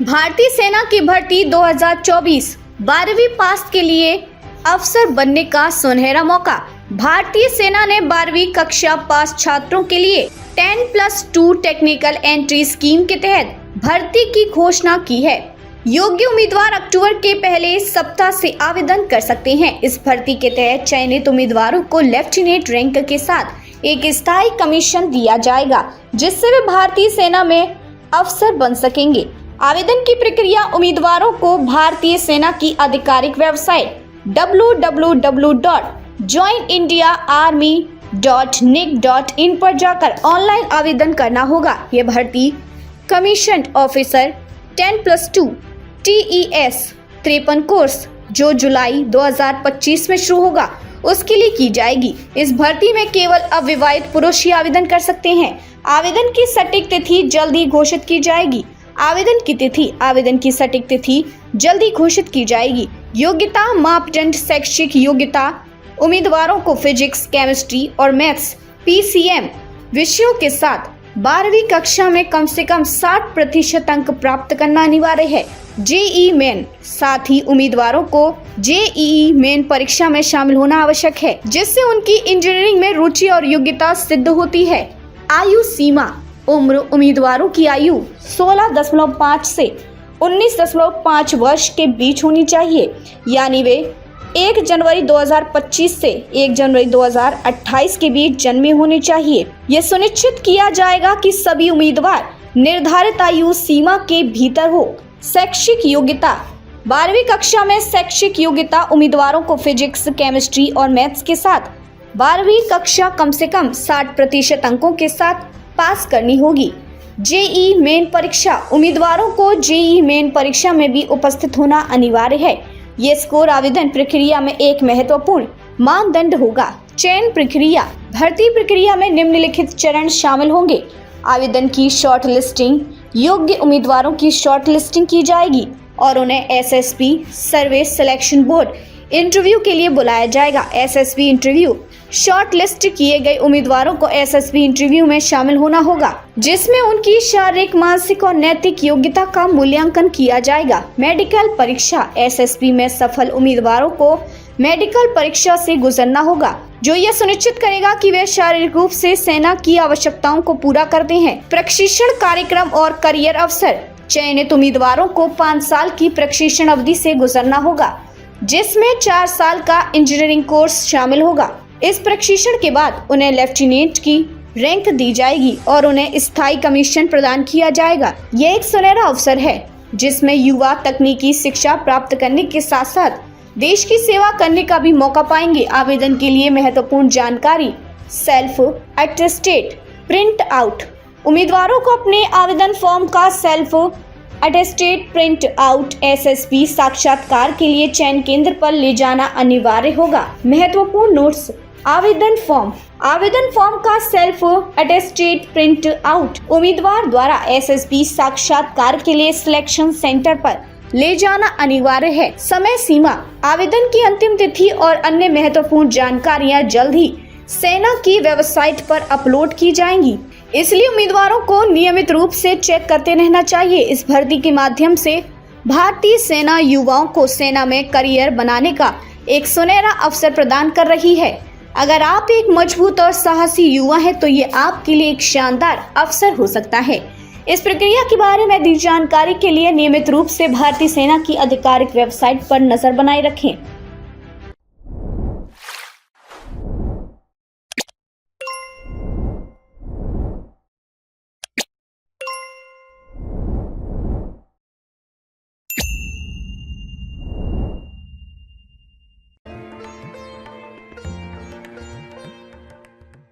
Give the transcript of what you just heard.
भारतीय सेना की भर्ती 2024 12वीं पास के लिए अफसर बनने का सुनहरा मौका। भारतीय सेना ने 12वीं कक्षा पास छात्रों के लिए 10+2 टेक्निकल एंट्री स्कीम के तहत भर्ती की घोषणा की है। योग्य उम्मीदवार अक्टूबर के पहले सप्ताह से आवेदन कर सकते हैं। इस भर्ती के तहत चयनित उम्मीदवारों को लेफ्टिनेंट रैंक के साथ एक स्थायी कमीशन दिया जाएगा, जिससे वे भारतीय सेना में अफसर बन सकेंगे। आवेदन की प्रक्रिया उम्मीदवारों को भारतीय सेना की आधिकारिक वेबसाइट www.joinindiaarmy.nic.in पर जाकर ऑनलाइन आवेदन करना होगा। यह भर्ती कमीशन्ड ऑफिसर 10+2 TES 53 कोर्स जो जुलाई 2025 में शुरू होगा उसके लिए की जाएगी। इस भर्ती में केवल अविवाहित पुरुष ही आवेदन कर सकते हैं। आवेदन की सटीक तिथि जल्दी घोषित की जाएगी। आवेदन की सटीक तिथि जल्दी घोषित की जाएगी। योग्यता मापदंड शैक्षिक योग्यता उम्मीदवारों को फिजिक्स, केमिस्ट्री और मैथ्स PCM विषयों के साथ 12वीं कक्षा में कम से कम 60% अंक प्राप्त करना अनिवार्य है। JEE मेन, साथ ही उम्मीदवारों को JEE मेन परीक्षा में शामिल होना आवश्यक है, जिससे उनकी इंजीनियरिंग में रुचि और योग्यता सिद्ध होती है। आयु सीमा, उम्र उम्मीदवारों की आयु 16.5 से 19.5 वर्ष के बीच होनी चाहिए, यानी वे 1 जनवरी 2025 से 1 जनवरी 2028 के बीच जन्मे होने चाहिए। यह सुनिश्चित किया जाएगा कि सभी उम्मीदवार निर्धारित आयु सीमा के भीतर हो। शैक्षिक योग्यता, 12वीं कक्षा में शैक्षिक योग्यता उम्मीदवारों को फिजिक्स, केमिस्ट्री और मैथ्स के साथ 12वीं कक्षा कम से कम 60% अंकों के साथ पास करनी होगी। JEE मेन परीक्षा, उम्मीदवारों को JEE मेन परीक्षा में भी उपस्थित होना अनिवार्य है। ये स्कोर आवेदन प्रक्रिया में एक महत्वपूर्ण मानदंड होगा। चयन प्रक्रिया, भर्ती प्रक्रिया में निम्नलिखित चरण शामिल होंगे। आवेदन की शॉर्ट लिस्टिंग, योग्य उम्मीदवारों की शॉर्ट लिस्टिंग की जाएगी और उन्हें SSB service selection board interview के लिए बुलाया जाएगा। SSB इंटरव्यू, शॉर्ट लिस्ट किए गए उम्मीदवारों को SSB इंटरव्यू में शामिल होना होगा, जिसमें उनकी शारीरिक, मानसिक और नैतिक योग्यता का मूल्यांकन किया जाएगा। मेडिकल परीक्षा, SSB में सफल उम्मीदवारों को मेडिकल परीक्षा से गुजरना होगा, जो यह सुनिश्चित करेगा कि वे शारीरिक रूप से सेना की आवश्यकताओं को पूरा करते हैं। प्रशिक्षण कार्यक्रम और करियर अवसर, चयनित उम्मीदवारों को 5 साल की प्रशिक्षण अवधि से गुजरना होगा, जिसमें 4 साल का इंजीनियरिंग कोर्स शामिल होगा। इस प्रशिक्षण के बाद उन्हें लेफ्टिनेंट की रैंक दी जाएगी और उन्हें स्थायी कमीशन प्रदान किया जाएगा। यह एक सुनहरा अवसर है जिसमें युवा तकनीकी शिक्षा प्राप्त करने के साथ साथ देश की सेवा करने का भी मौका पाएंगे। आवेदन के लिए महत्वपूर्ण जानकारी, सेल्फ अटेस्टेड प्रिंट आउट, उम्मीदवारों को अपने आवेदन फॉर्म का self attested print out SSB साक्षात्कार के लिए चयन केंद्र पर ले जाना अनिवार्य होगा। महत्वपूर्ण नोट्स, आवेदन फॉर्म का सेल्फ अटेस्टेड प्रिंट आउट उम्मीदवार द्वारा SSB साक्षात्कार के लिए सिलेक्शन सेंटर पर ले जाना अनिवार्य है। समय सीमा, आवेदन की अंतिम तिथि और अन्य महत्वपूर्ण जानकारियां जल्द ही सेना की वेबसाइट पर अपलोड की जाएंगी, इसलिए उम्मीदवारों को नियमित रूप से चेक करते रहना चाहिए। इस भर्ती के माध्यम से भारतीय सेना युवाओं को सेना में करियर बनाने का एक सुनहरा अवसर प्रदान कर रही है। अगर आप एक मजबूत और साहसी युवा हैं तो ये आपके लिए एक शानदार अवसर हो सकता है। इस प्रक्रिया के बारे में दी जानकारी के लिए नियमित रूप से भारतीय सेना की आधिकारिक वेबसाइट पर नजर बनाए रखें।